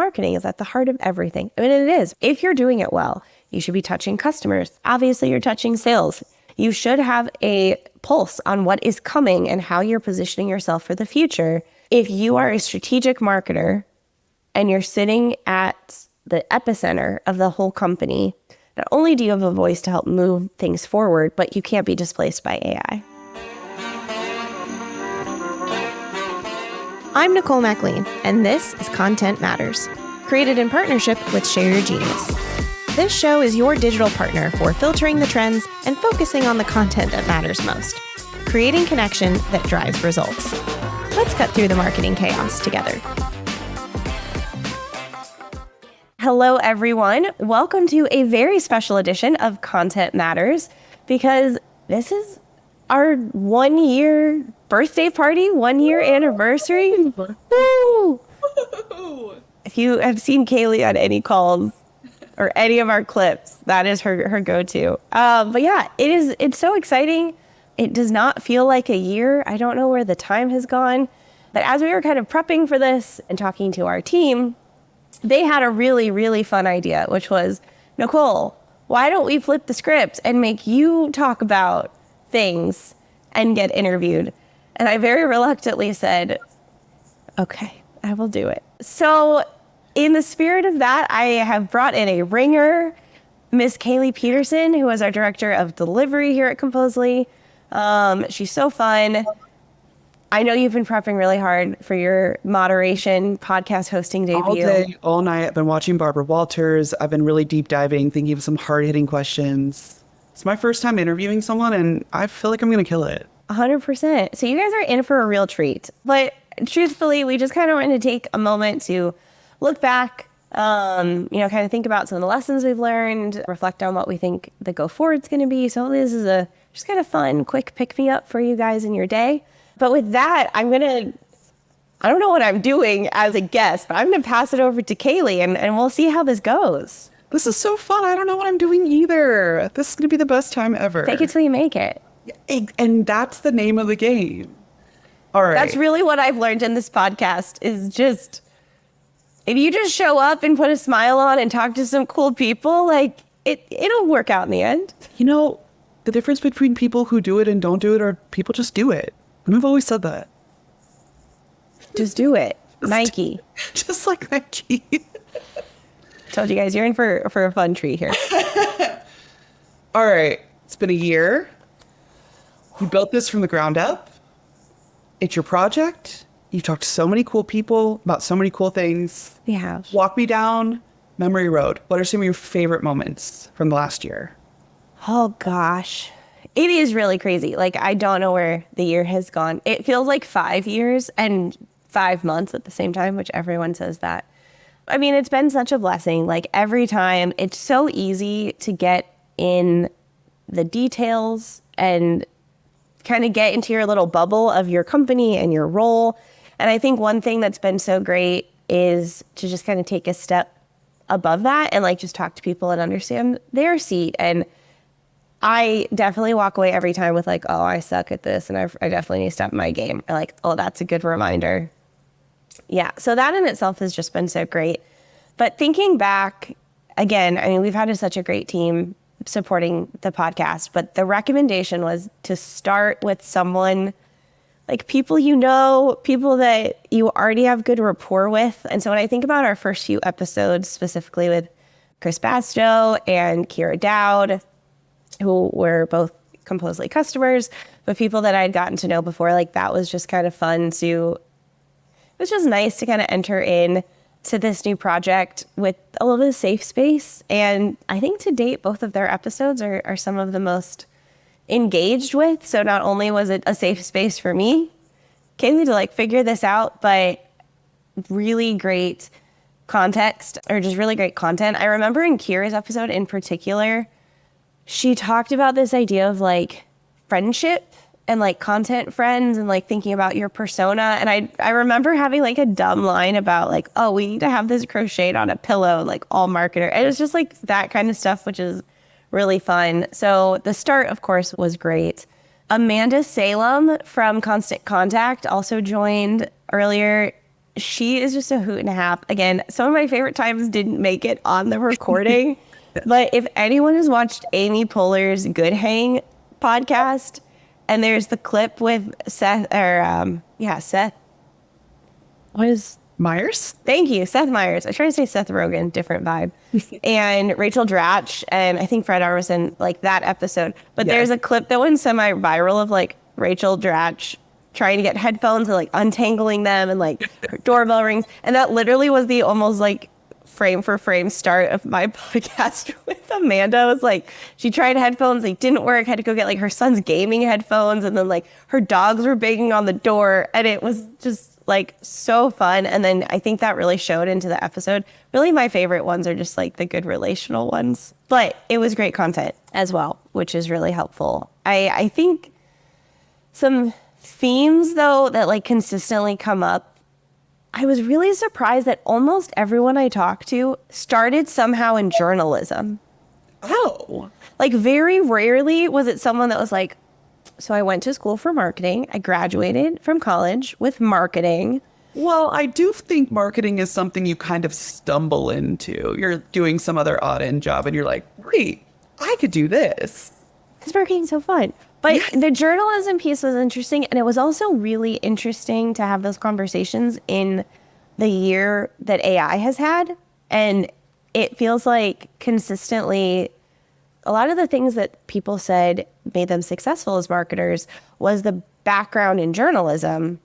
marketing is at the heart of everything. I mean, it is. If you're doing it well, you should be touching customers. Obviously, you're touching sales. You should have a pulse on what is coming and how you're positioning yourself for the future. If you are a strategic marketer and you're sitting at the epicenter of the whole company, not only do you have a voice to help move things forward, but you can't be displaced by AI. I'm Nicole MacLean, and this is Content Matters, created in partnership with Share Your Genius. This show is your digital partner for filtering the trends and focusing on the content that matters most, creating connection that drives results. Let's cut through the marketing chaos together. Hello, everyone. Welcome to a very special edition of Content Matters, because this is our 1-year birthday party, 1-year anniversary. Woo! If you have seen Kaylee on any calls or any of our clips, that is her go-to. But yeah, it's so exciting. It does not feel like a year. I don't know where the time has gone. But as we were kind of prepping for this and talking to our team, they had a really, really fun idea, which was, Nicole, why don't we flip the script and make you talk about things and get interviewed? And I very reluctantly said, okay, I will do it. So in the spirit of that, I have brought in a ringer, Miss Kaylee Peterson, who is our director of delivery here at Composely. She's so fun. I know you've been prepping really hard for your moderation podcast hosting debut. All day, all night. I've been watching Barbara Walters. I've been really deep diving, thinking of some hard-hitting questions. It's my first time interviewing someone, and I feel like I'm going to kill it. 100%. So you guys are in for a real treat. But truthfully, we just kind of wanted to take a moment to look back, kind of think about some of the lessons we've learned, reflect on what we think the go forward's going to be. So this is a just kind of fun, quick pick-me-up for you guys in your day. But with that, I don't know what I'm doing as a guest, but I'm going to pass it over to Kaylee, and we'll see how this goes. This is so fun. I don't know what I'm doing either. This is going to be the best time ever. Fake it till you make it. And that's the name of the game. All right. That's really what I've learned in this podcast is just, if you just show up and put a smile on and talk to some cool people, like it'll work out in the end. You know, the difference between people who do it and don't do it are people just do it. And I've always said that. Just do it. Nike. Just like Nike. Told you guys, you're in for a fun treat here. All right. It's been a year. You built this from the ground up. It's your project. You've talked to so many cool people about so many cool things. We have. Walk me down memory road. What are some of your favorite moments from the last year? Oh, gosh. It is really crazy. Like, I don't know where the year has gone. It feels like 5 years and 5 months at the same time, which everyone says that. I mean, it's been such a blessing. Like, every time, it's so easy to get in the details and kind of get into your little bubble of your company and your role. And I think one thing that's been so great is to just kind of take a step above that and like just talk to people and understand their seat. And I definitely walk away every time with like, oh, I suck at this and I definitely need to step my game. Or like, oh, that's a good reminder. Yeah, so that in itself has just been so great. But thinking back, again, I mean, we've had such a great team supporting the podcast, but the recommendation was to start with someone like people you know, people that you already have good rapport with. And so when I think about our first few episodes, specifically with Chris Bastow and Kira Dowd, who were both Composely customers, but people that I'd gotten to know before, like that was just kind of fun to, it was just nice to kind of enter in to this new project with a little bit of safe space. And I think to date, both of their episodes are some of the most engaged with. So not only was it a safe space for me, Kaylee, to like figure this out, but really great context or just really great content. I remember in Kira's episode in particular, she talked about this idea of like friendship and like content friends and like thinking about your persona. And I remember having like a dumb line about like, oh, we need to have this crocheted on a pillow, like all marketer. And it was just like that kind of stuff, which is really fun. So the start, of course, was great. Amanda Salem from Constant Contact also joined earlier she is just a hoot and a half. Again, some of my favorite times didn't make it on the recording, but if anyone has watched Amy Poehler's Good Hang podcast, and there's the clip with Seth, Seth. What is Myers? Thank you, Seth Meyers. I try to say Seth Rogen, different vibe. And Rachel Dratch, and I think Fred Armisen, like that episode. But Yes. there's a clip that went semi-viral of like Rachel Dratch trying to get headphones and like untangling them, and like her doorbell rings. And that literally was the almost like frame for frame start of my podcast with Amanda. It was like she tried headphones, they didn't work, had to go get like her son's gaming headphones, and then like her dogs were banging on the door, and it was just like so fun. And then I think that really showed into the episode. Really, my favorite ones are just like the good relational ones, but it was great content as well, which is really helpful. I think some themes though that like consistently come up, I was really surprised that almost everyone I talked to started somehow in journalism. Oh. Like very rarely was it someone that was like, so I went to school for marketing. I graduated from college with marketing. Well, I do think marketing is something you kind of stumble into. You're doing some other odd end job and you're like, wait, I could do this. Because marketing's so fun. But the journalism piece was interesting. And it was also really interesting to have those conversations in the year that AI has had. And it feels like consistently, a lot of the things that people said made them successful as marketers was the background in journalism,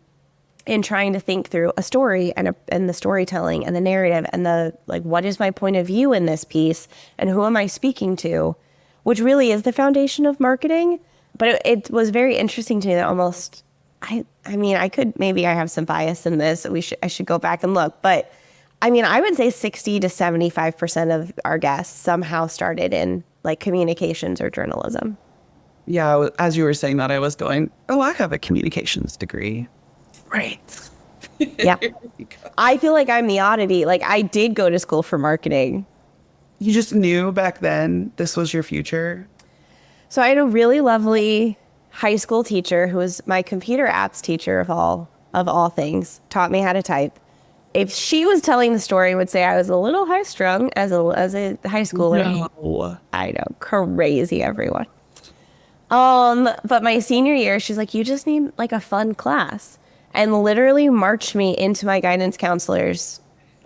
in trying to think through a story and the storytelling and the narrative and the like, what is my point of view in this piece and who am I speaking to, which really is the foundation of marketing. But it was very interesting to me that almost, I mean, maybe I have some bias in this. I should go back and look, but I mean, I would say 60 to 75% of our guests somehow started in like communications or journalism. Yeah, as you were saying that, I was going, oh, I have a communications degree. Right. Yeah. I feel like I'm the oddity. Like I did go to school for marketing. You just knew back then this was your future? So I had a really lovely high school teacher who was my computer apps teacher of all things, taught me how to type. If she was telling the story, I would say I was a little high strung as a high schooler. No. I know, crazy everyone. But my senior year, she's like, you just need like a fun class, and literally marched me into my guidance counselor's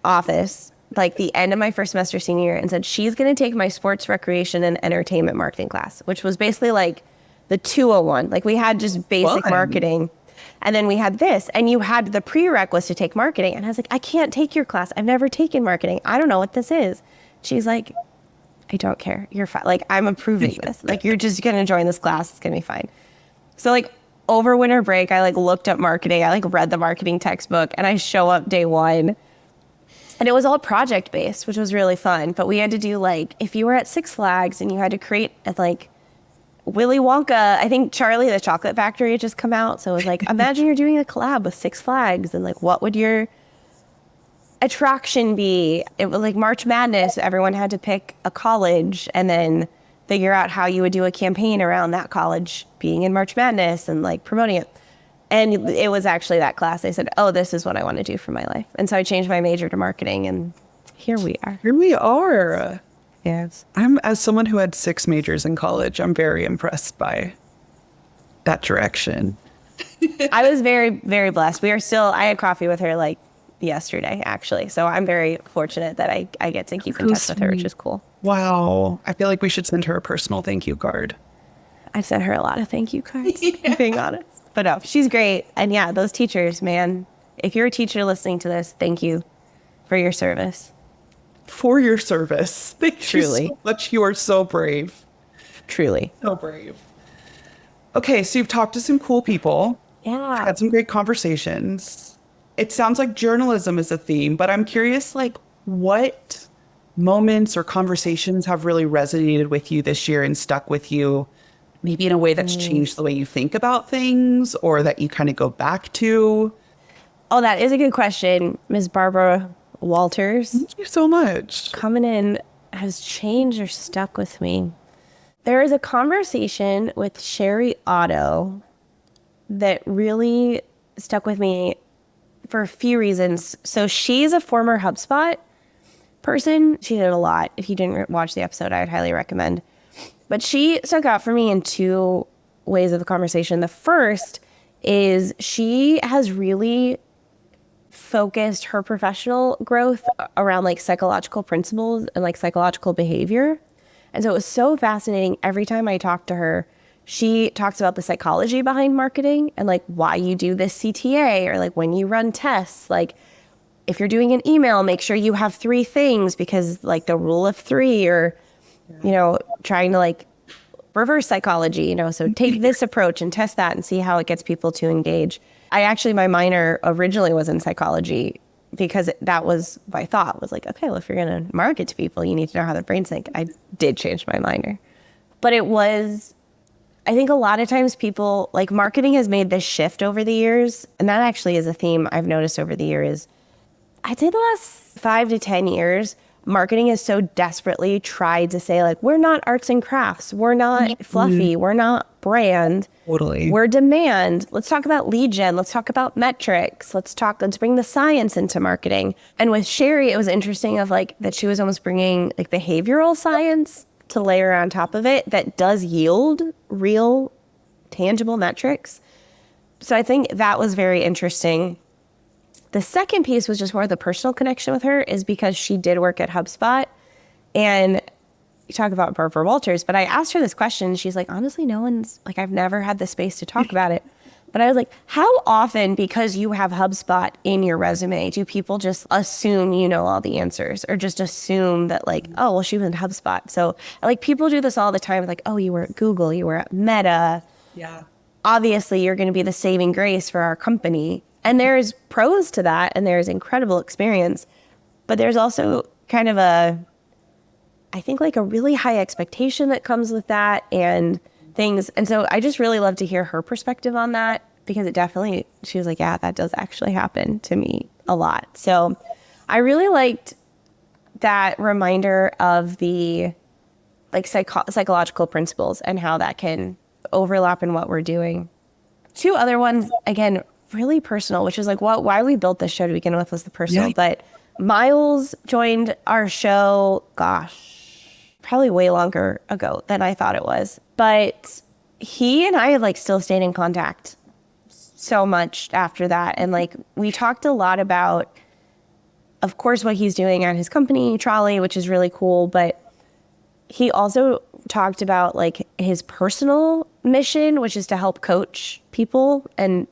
office, like the end of my first semester senior year, and said she's going to take my sports, recreation, and entertainment marketing class, which was basically like the 201. Like we had just basic marketing. And then we had this, and you had the prerequisite to take marketing. And I was like, I can't take your class. I've never taken marketing. I don't know what this is. She's like, I don't care. You're fine. Like, I'm approving this. Like, you're just going to join this class. It's going to be fine. So like over winter break, I like looked up marketing. I like read the marketing textbook, and I show up day one, and it was all project based, which was really fun. But we had to do like, if you were at Six Flags and you had to create like Willy Wonka, I think Charlie the Chocolate Factory had just come out. So it was like, imagine you're doing a collab with Six Flags, and like, what would your attraction be? It was like March Madness. Everyone had to pick a college and then figure out how you would do a campaign around that college being in March Madness and like promoting it. And it was actually that class. I said, oh, this is what I want to do for my life. And so I changed my major to marketing, and here we are. Here we are. Yes. As someone who had 6 majors in college, I'm very impressed by that direction. I was very, very blessed. I had coffee with her like yesterday, actually. So I'm very fortunate that I get to keep in touch with her, which is cool. Wow. I feel like we should send her a personal thank you card. I've sent her a lot of thank you cards, being honest. But no, she's great. And yeah, those teachers, man, if you're a teacher listening to this, thank you for your service. For your service. Thank Truly. you so much. You are so brave. Truly. So brave. Okay, so you've talked to some cool people. Yeah. Had some great conversations. It sounds like journalism is a theme, but I'm curious, like, what moments or conversations have really resonated with you this year and stuck with you, maybe in a way that's changed the way you think about things or that you kind of go back to? Oh, that is a good question. Ms. Barbara Walters. Thank you so much. Coming in has changed or stuck with me. There is a conversation with Sherry Otto that really stuck with me for a few reasons. So she's a former HubSpot person. She did a lot. If you didn't watch the episode, I would highly recommend. But she stuck out for me in two ways of the conversation. The first is she has really focused her professional growth around like psychological principles and like psychological behavior. And so it was so fascinating. Every time I talked to her, she talks about the psychology behind marketing and like why you do this CTA, or like when you run tests, like if you're doing an email, make sure you have 3 things, because like the rule of 3, or, you know, trying to like reverse psychology, you know, so take this approach and test that and see how it gets people to engage. My minor originally was in psychology, because that was my thought, was like, okay, well, if you're going to market to people, you need to know how their brains think. I did change my minor. But it was, I think a lot of times people, like, marketing has made this shift over the years. And that actually is a theme I've noticed over the years. I'd say the last 5 to 10 years, marketing has so desperately tried to say, like, we're not arts and crafts. We're not fluffy. We're not brand. Totally. We're demand. Let's talk about lead gen. Let's talk about metrics. Let's bring the science into marketing. And with Sherry, it was interesting of like that she was almost bringing like behavioral science to layer on top of it that does yield real tangible metrics. So I think that was very interesting. The second piece was just more the personal connection with her, is because she did work at HubSpot. And you talk about Barbara Walters, but I asked her this question. She's like, honestly, no one's like, I've never had the space to talk about it. But I was like, how often, because you have HubSpot in your resume, do people just assume you know all the answers, or just assume that like, oh, well, she was in HubSpot. So like people do this all the time. Like, oh, you were at Google, you were at Meta. Yeah. Obviously, you're going to be the saving grace for our company. And there's pros to that, and there's incredible experience. But there's also kind of I think like a really high expectation that comes with that and things. And so I just really love to hear her perspective on that, because it definitely, she was like, yeah, that does actually happen to me a lot. So I really liked that reminder of the like psychological principles and how that can overlap in what we're doing. 2 other ones, again, really personal, which is like why we built this show to begin with, was the personal. Yeah. But Miles joined our show, probably way longer ago than I thought it was. But he and I have like still stayed in contact so much after that. And like we talked a lot about, of course, what he's doing at his company, Trolley, which is really cool. But he also talked about like his personal mission, which is to help coach people and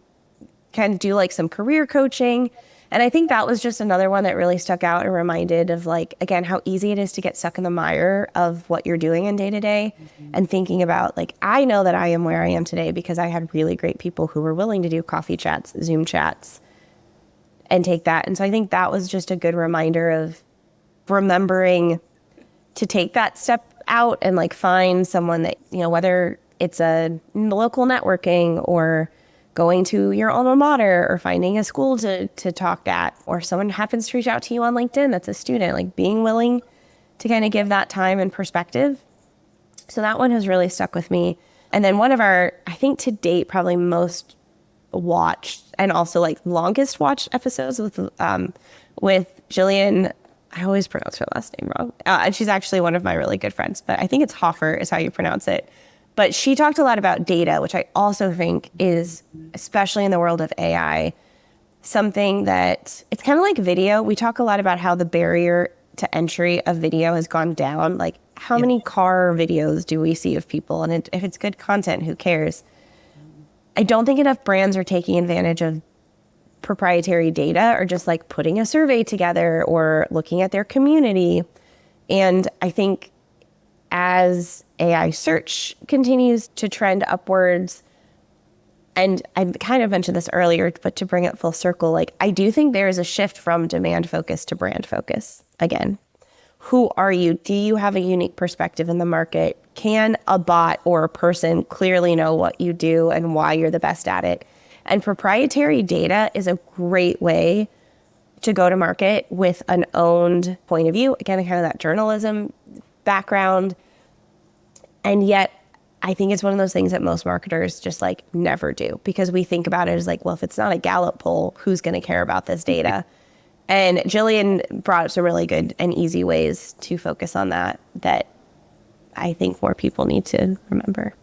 kind of do like some career coaching. And I think that was just another one that really stuck out and reminded of like, again, how easy it is to get stuck in the mire of what you're doing in day to day, and thinking about like, I know that I am where I am today because I had really great people who were willing to do coffee chats, Zoom chats, and take that. And so I think that was just a good reminder of remembering to take that step out and like find someone that, you know, whether it's a local networking or going to your alma mater or finding a school to talk at, or someone happens to reach out to you on LinkedIn that's a student, like being willing to kind of give that time and perspective. So that one has really stuck with me. And then one of our, I think to date, probably most watched and also like longest watched episodes with Jillian. I always pronounce her last name wrong. And she's actually one of my really good friends, but I think it's Hoffer is how you pronounce it. But she talked a lot about data, which I also think is, especially in the world of AI, something that it's kind of like video. We talk a lot about how the barrier to entry of video has gone down. Like how many car videos do we see of people? And if it's good content, who cares? I don't think enough brands are taking advantage of proprietary data, or just like putting a survey together or looking at their community. And I think as AI search continues to trend upwards, and I kind of mentioned this earlier, but to bring it full circle, like I do think there is a shift from demand focus to brand focus. Again, who are you? Do you have a unique perspective in the market? Can a bot or a person clearly know what you do and why you're the best at it? And proprietary data is a great way to go to market with an owned point of view. Again, kind of that journalism background. And yet I think it's one of those things that most marketers just like never do, because we think about it as like, well, if it's not a Gallup poll, who's going to care about this data? And Jillian brought up some really good and easy ways to focus on that I think more people need to remember.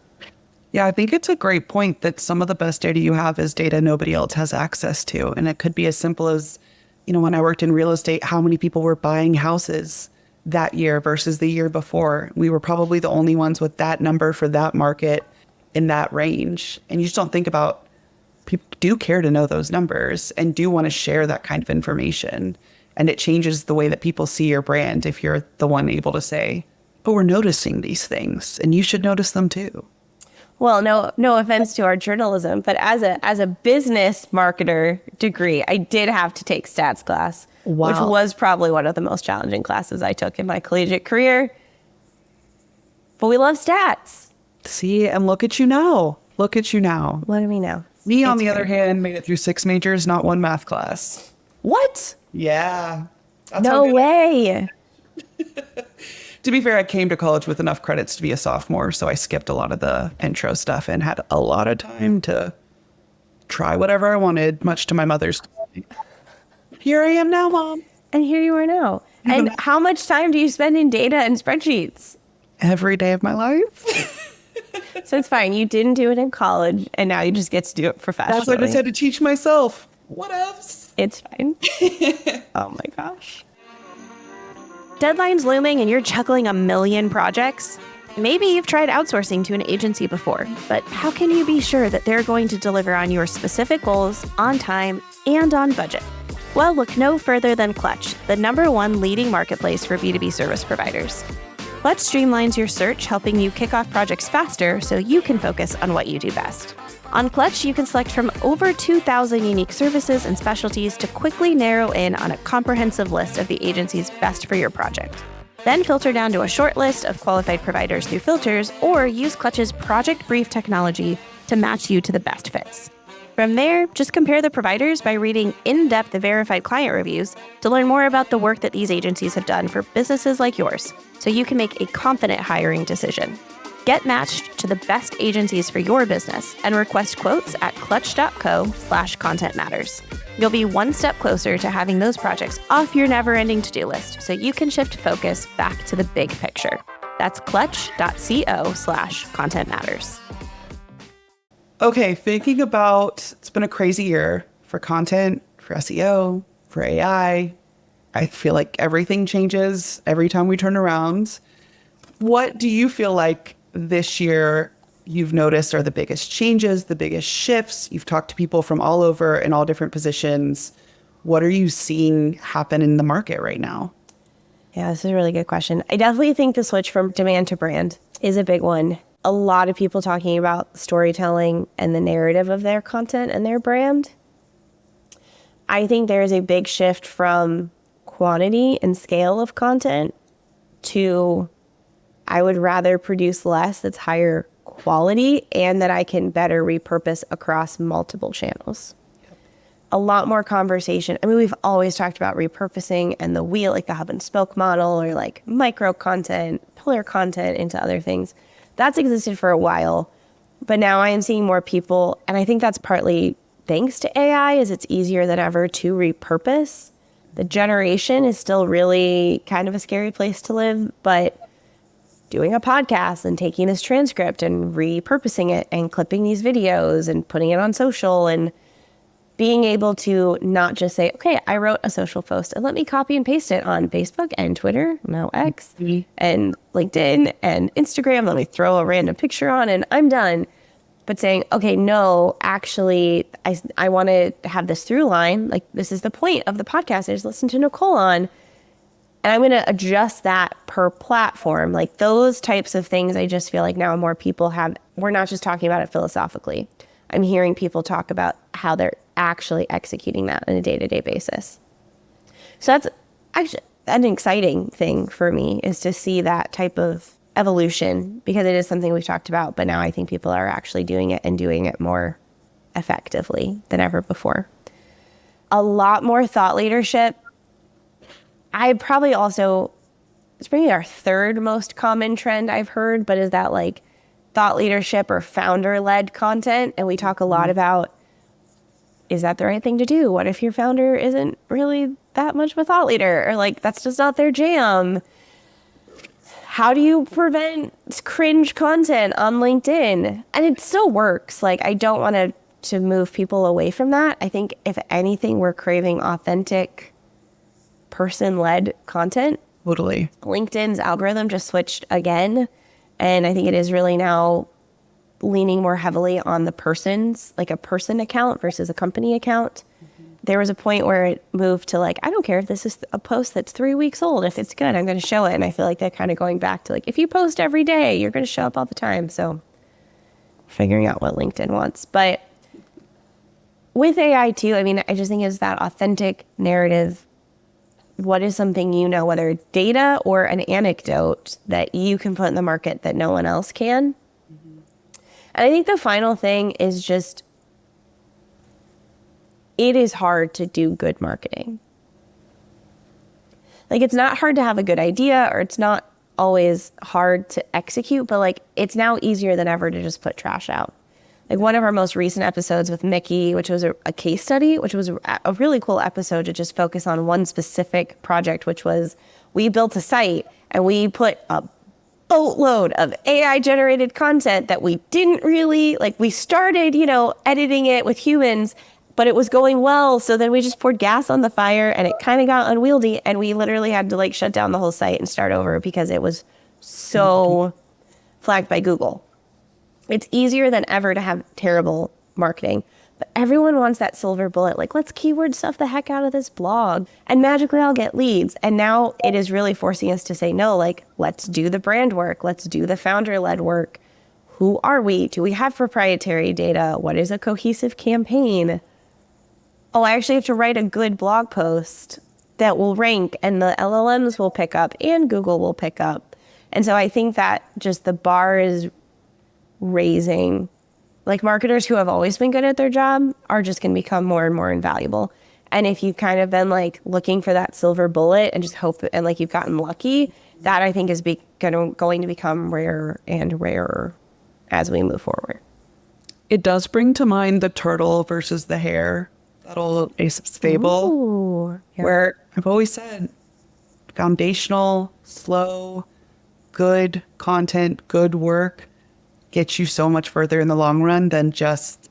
Yeah, I think it's a great point that some of the best data you have is data nobody else has access to. And it could be as simple as, when I worked in real estate, how many people were buying houses that year versus the year before. We were probably the only ones with that number for that market in that range. And you just don't think about, people do care to know those numbers and do want to share that kind of information. And it changes the way that people see your brand if you're the one able to say, but we're noticing these things and you should notice them too. Well, no offense to our journalism, but as a business marketer degree, I did have to take stats class, wow, which was probably one of the most challenging classes I took in my collegiate career. But we love stats. See, and look at you now. Look at you now. What do we know? Me, on the other hand, made it through 6 majors, not 1 math class. What? Yeah. No way. To be fair, I came to college with enough credits to be a sophomore, so I skipped a lot of the intro stuff and had a lot of time to try whatever I wanted, much to my mother's delight. Here I am now, Mom. And here you are now. And how much time do you spend in data and spreadsheets? Every day of my life. So it's fine. You didn't do it in college, and now you just get to do it professionally. That's what I just had to teach myself. What else? It's fine. Oh my gosh. Deadlines looming and you're juggling a million projects? Maybe you've tried outsourcing to an agency before, but how can you be sure that they're going to deliver on your specific goals, on time, and on budget? Well, look no further than Clutch, the #1 leading marketplace for B2B service providers. Clutch streamlines your search, helping you kick off projects faster so you can focus on what you do best. On Clutch, you can select from over 2,000 unique services and specialties to quickly narrow in on a comprehensive list of the agencies best for your project. Then filter down to a short list of qualified providers through filters, or use Clutch's Project Brief technology to match you to the best fits. From there, just compare the providers by reading in-depth verified client reviews to learn more about the work that these agencies have done for businesses like yours, so you can make a confident hiring decision. Get matched to the best agencies for your business and request quotes at clutch.co/content matters. You'll be one step closer to having those projects off your never-ending to-do list so you can shift focus back to the big picture. That's clutch.co/content matters. Okay, thinking about, it's been a crazy year for content, for SEO, for AI. I feel like everything changes every time we turn around. What do you feel like this year you've noticed are the biggest changes, the biggest shifts? You've talked to people from all over in all different positions. What are you seeing happen in the market right now? Yeah, this is a really good question. I definitely think the switch from demand to brand is a big one. A lot of people talking about storytelling and the narrative of their content and their brand. I think there is a big shift from quantity and scale of content to, I would rather produce less that's higher quality and that I can better repurpose across multiple channels. Yep. A lot more conversation. I mean, we've always talked about repurposing and the wheel, like the hub and spoke model, or like micro content, pillar content into other things. That's existed for a while, but now I am seeing more people, and I think that's partly thanks to AI, is it's easier than ever to repurpose. The generation is still really kind of a scary place to live, but doing a podcast and taking this transcript and repurposing it and clipping these videos and putting it on social and being able to not just say, okay, I wrote a social post and let me copy and paste it on Facebook and Twitter, now X, and LinkedIn and Instagram. Let me throw a random picture on and I'm done. But saying, okay, no, actually, I want to have this through line. Like, this is the point of the podcast. I just listened to Nicole on, and I'm going to adjust that per platform. Like, those types of things, I just feel like now more people have, we're not just talking about it philosophically. I'm hearing people talk about how they're actually executing that on a day-to-day basis. So that's actually an exciting thing for me, is to see that type of evolution, because it is something we've talked about, but now I think people are actually doing it and doing it more effectively than ever before. A lot more thought leadership. I probably also, it's probably our third most common trend I've heard, but is that like thought leadership or founder-led content, and we talk a lot about, is that the right thing to do? What if your founder isn't really that much of a thought leader, or like that's just not their jam? How do you prevent cringe content on LinkedIn? And it still works. Like, I don't want to move people away from that. I think if anything, we're craving authentic person-led content. Totally. LinkedIn's algorithm just switched again. And I think it is really now leaning more heavily on the person's, like a person account versus a company account. There was a point where it moved to like, I don't care if this is a post that's 3 weeks old. If it's good, I'm going to show it. And I feel like they're kind of going back to like, if you post every day, you're going to show up all the time. So figuring out what LinkedIn wants. But with AI too, I mean, I just think it's that authentic narrative. What is something, whether data or an anecdote that you can put in the market that no one else can? And I think the final thing is just, it is hard to do good marketing. Like, it's not hard to have a good idea, or it's not always hard to execute, but like, it's now easier than ever to just put trash out. Like, one of our most recent episodes with Mickey, which was a case study, which was a really cool episode to just focus on one specific project, which was, we built a site and we put a boatload of AI generated content that we didn't really, like, we started, editing it with humans, but it was going well. So then we just poured gas on the fire and it kind of got unwieldy, and we literally had to like shut down the whole site and start over because it was so flagged by Google. It's easier than ever to have terrible marketing, but everyone wants that silver bullet. Like, let's keyword stuff the heck out of this blog and magically I'll get leads. And now it is really forcing us to say, no, like, let's do the brand work. Let's do the founder-led work. Who are we? Do we have proprietary data? What is a cohesive campaign? Oh, I actually have to write a good blog post that will rank, and the LLMs will pick up and Google will pick up. And so I think that just the bar is raising. Like, marketers who have always been good at their job are just going to become more and more invaluable. And if you've kind of been like looking for that silver bullet and just hope, and like you've gotten lucky, that I think is going to become rarer and rarer as we move forward. It does bring to mind the turtle versus the hare, that old Aesop's fable. Ooh, yeah. Where I've always said foundational, slow, good content, good work gets you so much further in the long run than just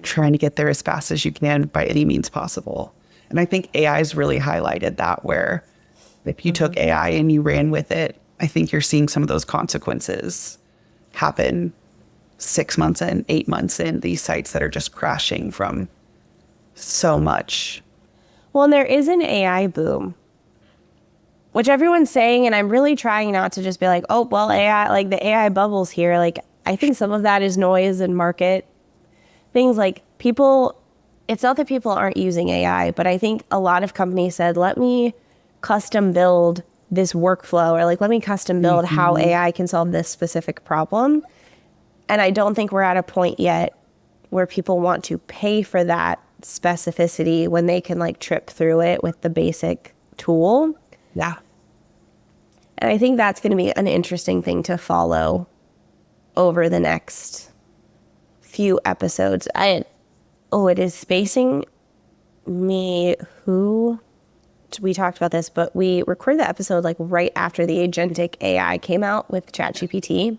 trying to get there as fast as you can by any means possible. And I think AI's really highlighted that, where if you took AI and you ran with it, I think you're seeing some of those consequences happen 6 months in, 8 months in, these sites that are just crashing from so much. Well, and there is an AI boom, which everyone's saying, and I'm really trying not to just be like, oh, well, AI, like the AI bubble's here. Like, I think some of that is noise and market things. Like, people, it's not that people aren't using AI, but I think a lot of companies said, let me custom build this workflow, or like, let me custom build how AI can solve this specific problem. And I don't think we're at a point yet where people want to pay for that specificity when they can like trip through it with the basic tool. Yeah. And I think that's going to be an interesting thing to follow over the next few episodes. It is spacing me who we talked about this, but we recorded the episode like right after the agentic AI came out with ChatGPT.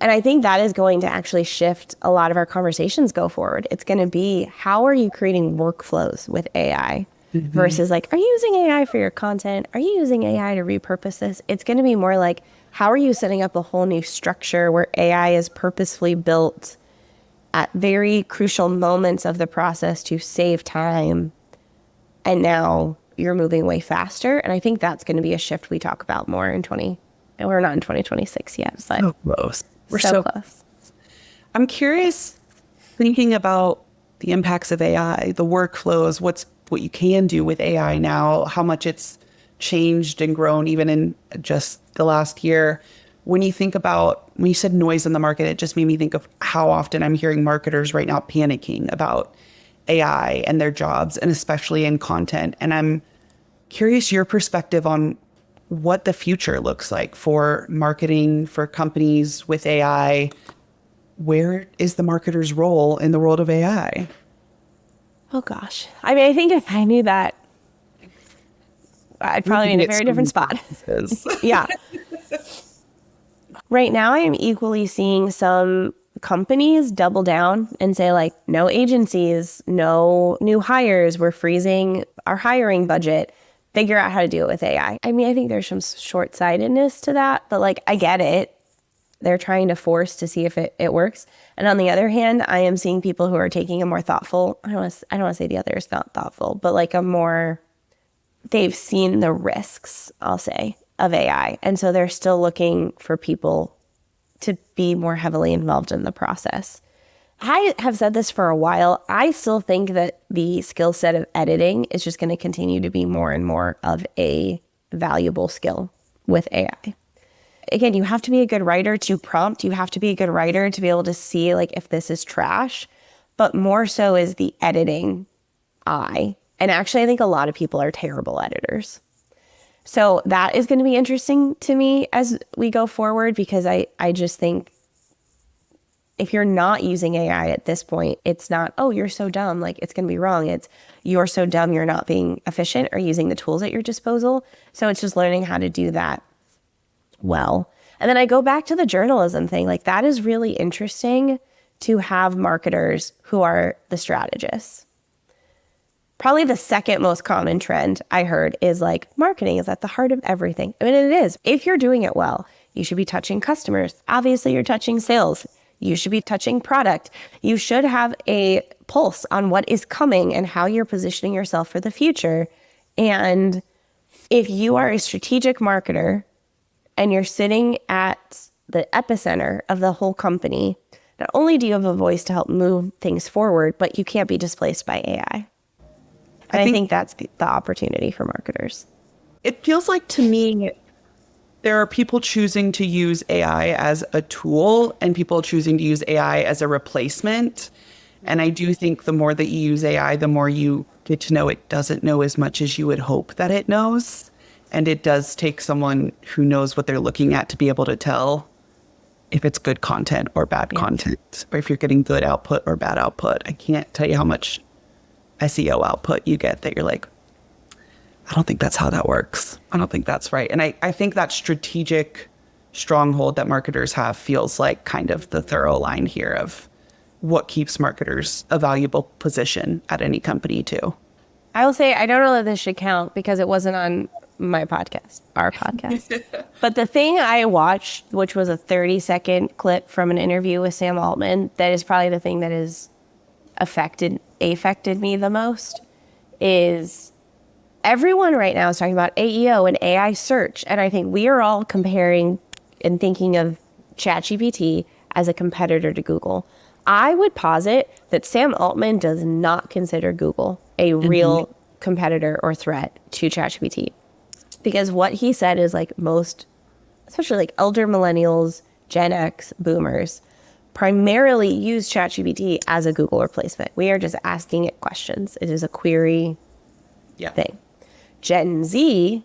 And I think that is going to actually shift a lot of our conversations go forward. It's going to be, how are you creating workflows with AI versus like, are you using AI for your content? Are you using AI to repurpose this? It's going to be more like, how are you setting up a whole new structure where AI is purposefully built at very crucial moments of the process to save time? And now you're moving way faster. And I think that's going to be a shift we talk about more in and we're not in 2026 yet, but so close. We're so close. I'm curious, thinking about the impacts of AI, the workflows, what you can do with AI now, how much it's changed and grown even in just the last year. When you said noise in the market, it just made me think of how often I'm hearing marketers right now panicking about AI and their jobs, and especially in content. And I'm curious your perspective on what the future looks like for marketing, for companies with AI. where is the marketer's role in the world of AI? Oh gosh. I mean, I think if I knew that, I'd probably be in a very different spot. Yeah. Right now, I am equally seeing some companies double down and say, like, no agencies, no new hires. We're freezing our hiring budget. Figure out how to do it with AI. I mean, I think there's some short-sightedness to that, but like, I get it. They're trying to force to see if it works. And on the other hand, I am seeing people who are taking a more thoughtful, I don't want to say the other is not thoughtful, but like they've seen the risks, I'll say, of AI. And so they're still looking for people to be more heavily involved in the process. I have said this for a while. I still think that the skill set of editing is just going to continue to be more and more of a valuable skill with AI. Again, you have to be a good writer to prompt. You have to be a good writer to be able to see like if this is trash, but more so is the editing eye. And actually, I think a lot of people are terrible editors. So that is going to be interesting to me as we go forward, because I just think if you're not using AI at this point, it's not, oh, you're so dumb, like it's going to be wrong. It's you're so dumb, you're not being efficient or using the tools at your disposal. So it's just learning how to do that well. And then I go back to the journalism thing. Like that is really interesting to have marketers who are the strategists. Probably the second most common trend I heard is like marketing is at the heart of everything. I mean, it is. If you're doing it well, you should be touching customers. Obviously, you're touching sales. You should be touching product. You should have a pulse on what is coming and how you're positioning yourself for the future. And if you are a strategic marketer and you're sitting at the epicenter of the whole company, not only do you have a voice to help move things forward, but you can't be displaced by AI. And I think that's the opportunity for marketers. It feels like to me, there are people choosing to use AI as a tool and people choosing to use AI as a replacement. And I do think the more that you use AI, the more you get to know it doesn't know as much as you would hope that it knows. And it does take someone who knows what they're looking at to be able to tell if it's good content or bad content, or if you're getting good output or bad output. I can't tell you how much SEO output you get that you're like, I don't think that's how that works. I don't think that's right. And I think that strategic stronghold that marketers have feels like kind of the thorough line here of what keeps marketers a valuable position at any company too. I will say, I don't know that this should count because it wasn't on my podcast, our podcast. But the thing I watched, which was a 30-second clip from an interview with Sam Altman, that is probably the thing that has affected me the most, is everyone right now is talking about AEO and AI search. And I think we are all comparing and thinking of ChatGPT as a competitor to Google. I would posit that Sam Altman does not consider Google a real competitor or threat to ChatGPT. Because what he said is like most, especially like elder millennials, Gen X, boomers, primarily use ChatGPT as a Google replacement. We are just asking it questions. It is a query thing. Gen Z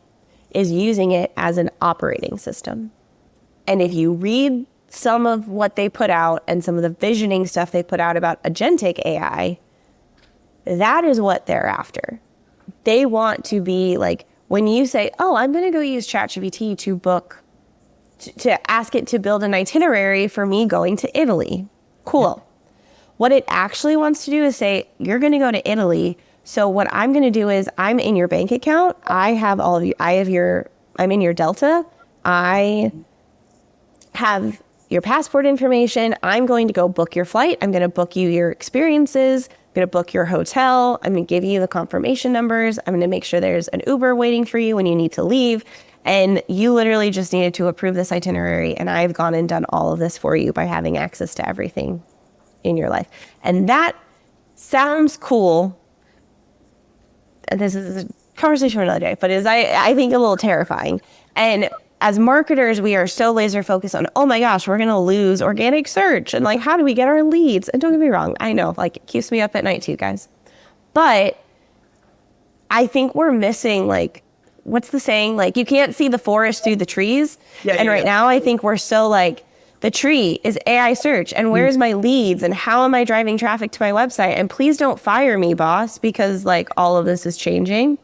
is using it as an operating system. And if you read some of what they put out and some of the visioning stuff they put out about agentic AI, that is what they're after. They want to be like, when you say, oh, I'm going to go use ChatGPT to book, to ask it to build an itinerary for me going to Italy. Cool. What it actually wants to do is say, you're going to go to Italy. So what I'm going to do is I'm in your bank account. I have all of you. I'm in your Delta. I have your passport information. I'm going to go book your flight. I'm going to book you your experiences. I'm going to book your hotel. I'm going to give you the confirmation numbers. I'm going to make sure there's an Uber waiting for you when you need to leave. And you literally just needed to approve this itinerary. And I've gone and done all of this for you by having access to everything in your life. And that sounds cool. This is a conversation for another day, but is I think a little terrifying. And as marketers, we are so laser focused on, oh my gosh, we're going to lose organic search. And like, how do we get our leads? And don't get me wrong. I know, like, it keeps me up at night too, guys. But I think we're missing, like, what's the saying? Like, you can't see the forest through the trees. Right now, I think we're so like, The tree is AI search. And where's my leads? And how am I driving traffic to my website? And please don't fire me, boss, because like all of this is changing.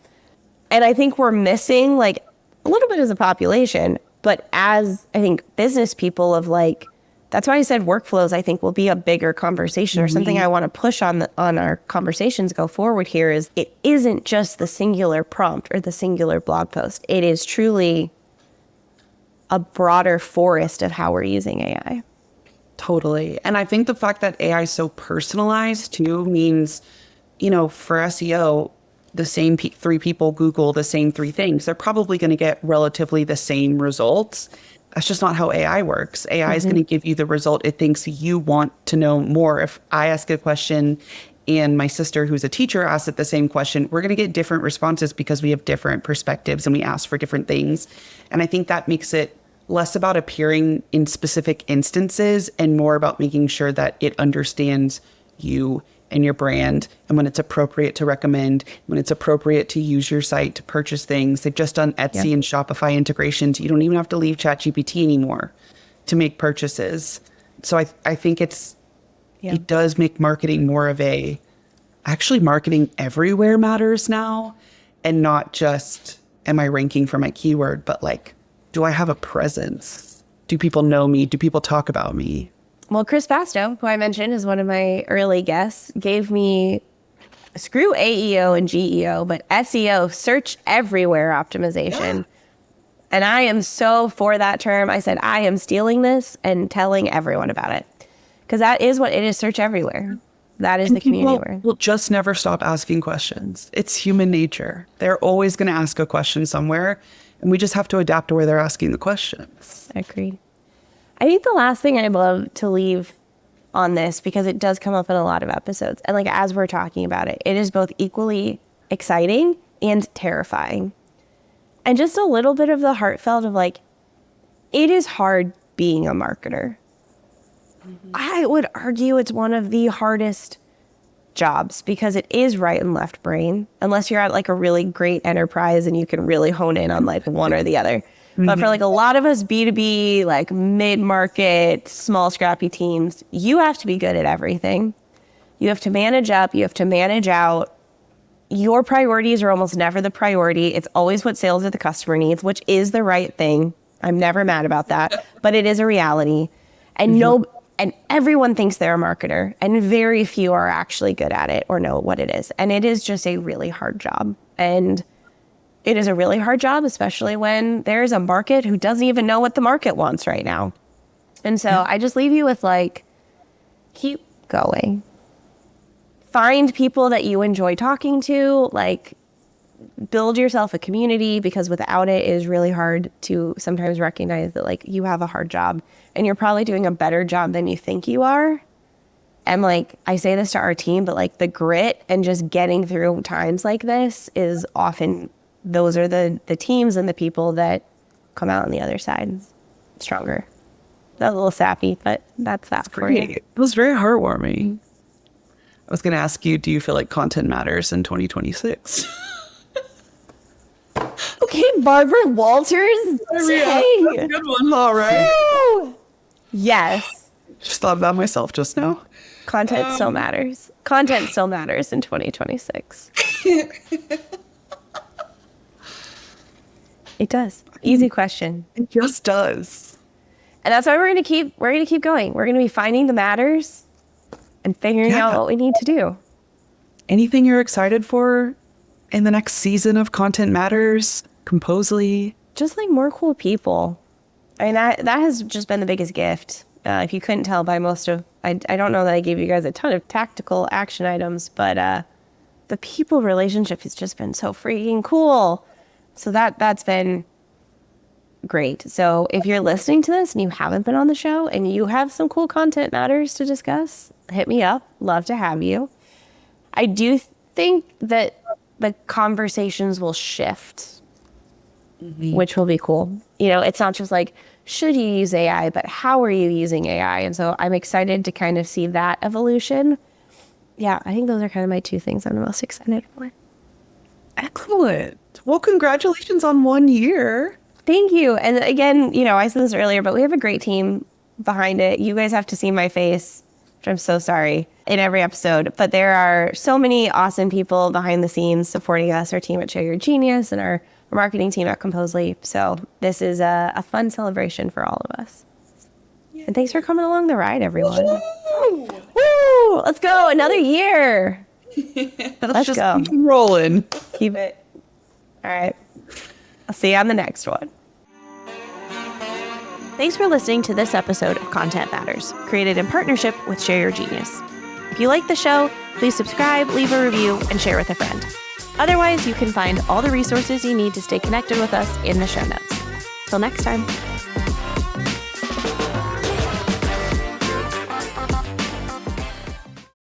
And I think we're missing like a little bit as a population, but as I think business people of like, that's why I said workflows, I think will be a bigger conversation or something I want to push on our conversations go forward here is it isn't just the singular prompt or the singular blog post. It is truly a broader forest of how we're using AI. Totally. And I think the fact that AI is so personalized too means, for SEO, the same three people Google the same three things. They're probably going to get relatively the same results. That's just not how AI works. AI is going to give you the result it thinks you want to know more. If I ask a question and my sister, who's a teacher, asks it the same question, we're going to get different responses because we have different perspectives and we ask for different things. And I think that makes it less about appearing in specific instances and more about making sure that it understands you and your brand and when it's appropriate to recommend, when it's appropriate to use your site to purchase things. They've just done Etsy and Shopify integrations. You don't even have to leave ChatGPT anymore to make purchases. So I think it does make marketing more of actually marketing everywhere matters now, and not just, am I ranking for my keyword, but like, do I have a presence? Do people know me? Do people talk about me? Well, Chris Bastow, who I mentioned is one of my early guests, gave me screw AEO and GEO, but SEO, search everywhere optimization. Yeah. And I am so for that term. I said, I am stealing this and telling everyone about it. Because that is what it is, search everywhere. That is the community word. We'll just never stop asking questions. It's human nature. They're always going to ask a question somewhere, and we just have to adapt to where they're asking the questions. Agreed. I think the last thing I'd love to leave on this, because it does come up in a lot of episodes, and like as we're talking about it, it is both equally exciting and terrifying. And just a little bit of the heartfelt of like, it is hard being a marketer. I would argue it's one of the hardest jobs because it is right and left brain, unless you're at like a really great enterprise and you can really hone in on like one or the other. But for like a lot of us B2B, like mid-market, small scrappy teams, you have to be good at everything. You have to manage up, you have to manage out. Your priorities are almost never the priority. It's always what sales or the customer needs, which is the right thing. I'm never mad about that, but it is a reality. And and everyone thinks they're a marketer, and very few are actually good at it or know what it is. And it is just a really hard job. And it is a really hard job, especially when there's a market who doesn't even know what the market wants right now. And so I just leave you with like, keep going. Find people that you enjoy talking to, like build yourself a community, because without it is really hard to sometimes recognize that like you have a hard job and you're probably doing a better job than you think you are. And like, I say this to our team, but like the grit and just getting through times like this is often, those are the teams and the people that come out on the other side stronger. That's a little sappy, but that's that for you. It was very heartwarming. I was going to ask you, do you feel like content matters in 2026? Okay, Barbara Walters. That's a good one, all right. Yes. Just thought about myself just now. Content still matters. Content still matters in 2026. It does. Easy question. It just does. And that's why we're gonna keep going. We're gonna be finding the matters and figuring out what we need to do. Anything you're excited for in the next season of Content Matters, Composely? Just like more cool people. I mean, that has just been the biggest gift. If you couldn't tell by most of, I don't know that I gave you guys a ton of tactical action items, but the people relationship has just been so freaking cool. So that's been great. So if you're listening to this and you haven't been on the show and you have some cool content matters to discuss, hit me up. Love to have you. I do think that the conversations will shift, which will be cool. You know, it's not just like, should you use AI, but how are you using AI? And so I'm excited to kind of see that evolution. Yeah, I think those are kind of my two things I'm the most excited for. Excellent. Well, congratulations on 1 year. Thank you. And again, you know, I said this earlier, but we have a great team. behind it. You guys have to see my face, which I'm so sorry, in every episode. But there are so many awesome people behind the scenes supporting us, our team at Share Your Genius and our marketing team at Composely. So this is a fun celebration for all of us. And thanks for coming along the ride, everyone. Woo! Woo! Let's go. Another year. Let's just go. keep rolling. Keep it. All right. I'll see you on the next one. Thanks for listening to this episode of Content Matters, created in partnership with Share Your Genius. If you like the show, please subscribe, leave a review, and share with a friend. Otherwise, you can find all the resources you need to stay connected with us in the show notes. Till next time.